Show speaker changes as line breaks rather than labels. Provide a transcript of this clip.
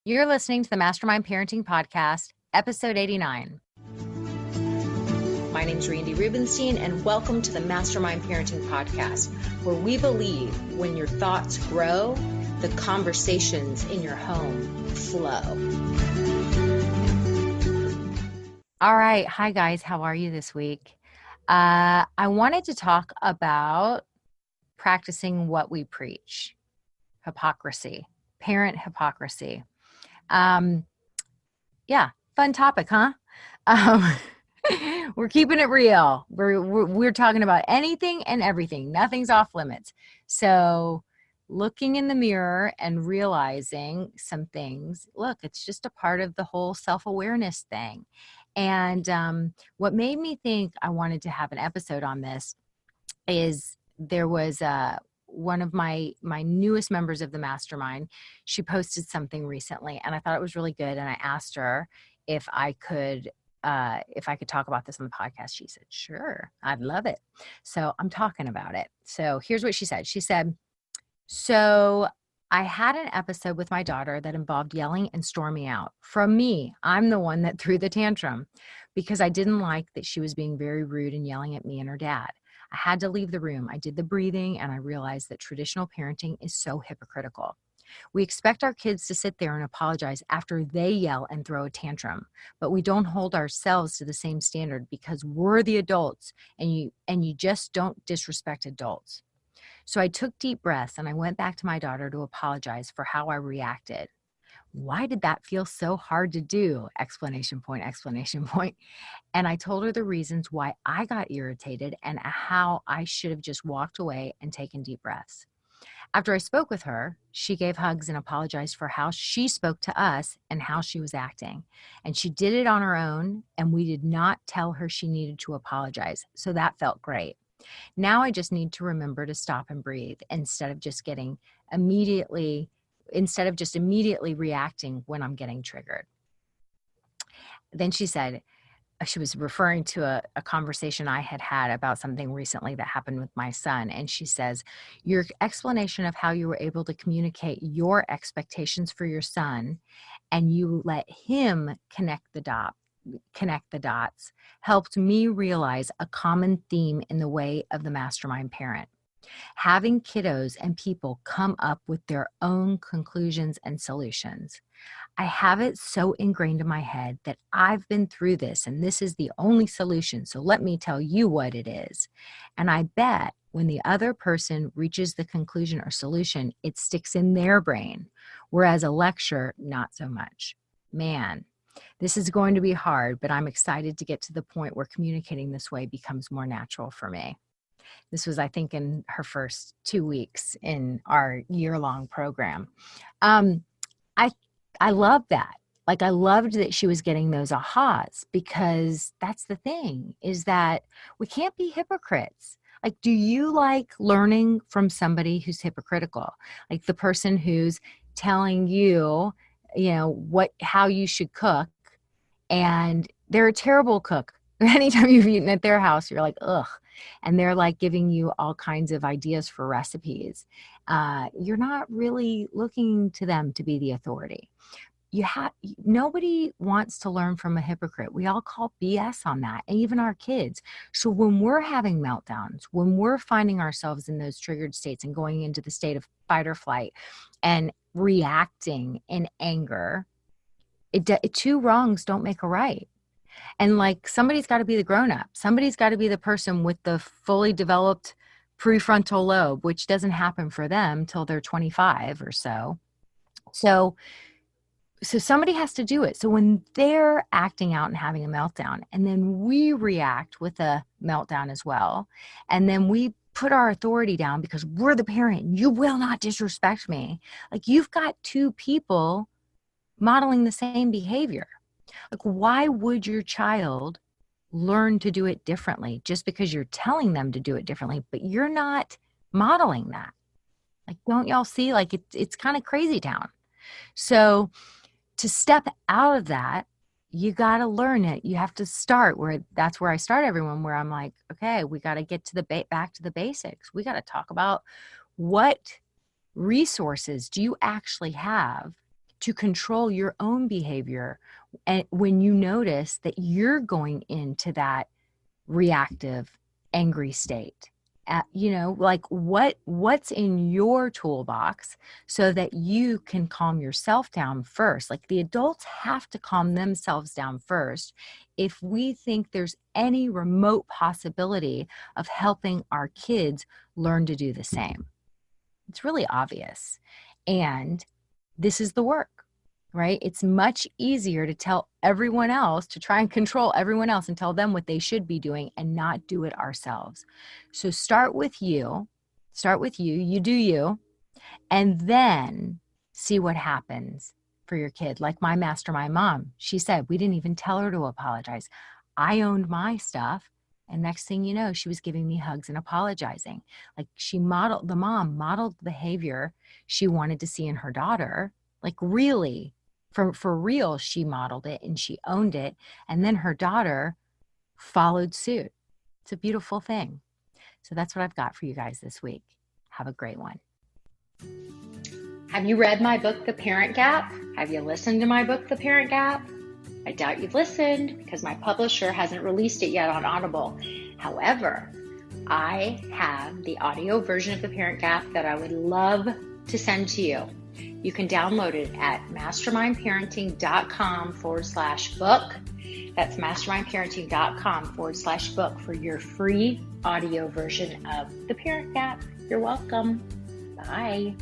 You're listening to the Mastermind Parenting Podcast, episode 89. My name's Randy Rubenstein, and welcome to the Mastermind Parenting Podcast, where we believe when your thoughts grow, the conversations in your home flow. All right. Hi, guys. How are you this week? I wanted to talk about practicing what we preach, hypocrisy, parent hypocrisy. Yeah, fun topic, huh? We're keeping it real. We're talking about anything and everything. Nothing's off limits. So looking in the mirror and realizing some things, look, it's just a part of the whole self-awareness thing. And what made me think I wanted to have an episode on this is there was one of my newest members of the mastermind. She posted something recently and I thought it was really good. And I asked her if I could talk about this on the podcast. She said, sure, I'd love it. So I'm talking about it. So here's what she said. She said, so I had an episode with my daughter that involved yelling and storming out. From me, I'm the one that threw the tantrum because I didn't like that she was being very rude and yelling at me and her dad. I had to leave the room. I did the breathing and I realized that traditional parenting is so hypocritical. We expect our kids to sit there and apologize after they yell and throw a tantrum, but we don't hold ourselves to the same standard because we're the adults and you just don't disrespect adults. So I took deep breaths and I went back to my daughter to apologize for how I reacted. Why did that feel so hard to do? Exclamation point, exclamation point. And I told her the reasons why I got irritated and how I should have just walked away and taken deep breaths. After I spoke with her, she gave hugs and apologized for how she spoke to us and how she was acting. And she did it on her own, and we did not tell her she needed to apologize. So that felt great. Now I just need to remember to stop and breathe instead of just immediately reacting when I'm getting triggered. Then she said, she was referring to a conversation I had about something recently that happened with my son. And she says, your explanation of how you were able to communicate your expectations for your son and you let him connect the dots helped me realize a common theme in the way of the mastermind parent. Having kiddos and people come up with their own conclusions and solutions. I have it so ingrained in my head that I've been through this and this is the only solution. So let me tell you what it is. And I bet when the other person reaches the conclusion or solution, it sticks in their brain. Whereas a lecture, not so much. Man, this is going to be hard, but I'm excited to get to the point where communicating this way becomes more natural for me. This was, I think, in her first 2 weeks in our year-long program. I love that. Like, I loved that she was getting those ahas because that's the thing, is that we can't be hypocrites. Like, do you like learning from somebody who's hypocritical? Like the person who's telling you, how you should cook, and they're a terrible cook. Anytime you've eaten at their house, you're like, ugh. And they're like giving you all kinds of ideas for recipes. You're not really looking to them to be the authority. Nobody wants to learn from a hypocrite. We all call BS on that, and even our kids. So when we're having meltdowns, when we're finding ourselves in those triggered states and going into the state of fight or flight and reacting in anger, two wrongs don't make a right. And like, somebody's got to be the grown-up. Somebody's got to be the person with the fully developed prefrontal lobe, which doesn't happen for them till they're 25 or so. So somebody has to do it. So when they're acting out and having a meltdown, and then we react with a meltdown as well, and then we put our authority down because we're the parent, you will not disrespect me. Like, you've got two people modeling the same behavior. Like, why would your child learn to do it differently just because you're telling them to do it differently, but you're not modeling that? Like, don't y'all see? Like, it's kind of crazy town. So to step out of that, you got to learn it. You have to start that's where I start everyone, where I'm like, okay, we got to get to back to the basics. We got to talk about what resources do you actually have to control your own behavior. And when you notice that you're going into that reactive, angry state, like what's in your toolbox so that you can calm yourself down first. Like the adults have to calm themselves down first if we think there's any remote possibility of helping our kids learn to do the same. It's really obvious. And this is the work, right? It's much easier to tell everyone else, to try and control everyone else and tell them what they should be doing and not do it ourselves. So start with you, you do you, and then see what happens for your kid. Like my mastermind mom, she said, we didn't even tell her to apologize. I owned my stuff. And next thing you know, she was giving me hugs and apologizing. Like the mom modeled behavior she wanted to see in her daughter. Like really, for real, she modeled it and she owned it. And then her daughter followed suit. It's a beautiful thing. So that's what I've got for you guys this week. Have a great one.
Have you read my book, The Parent Gap? Have you listened to my book, The Parent Gap? I doubt you've listened because my publisher hasn't released it yet on Audible. However, I have the audio version of The Parent Gap that I would love to send to you. You can download it at mastermindparenting.com/book. That's mastermindparenting.com/book for your free audio version of The Parent Gap. You're welcome. Bye.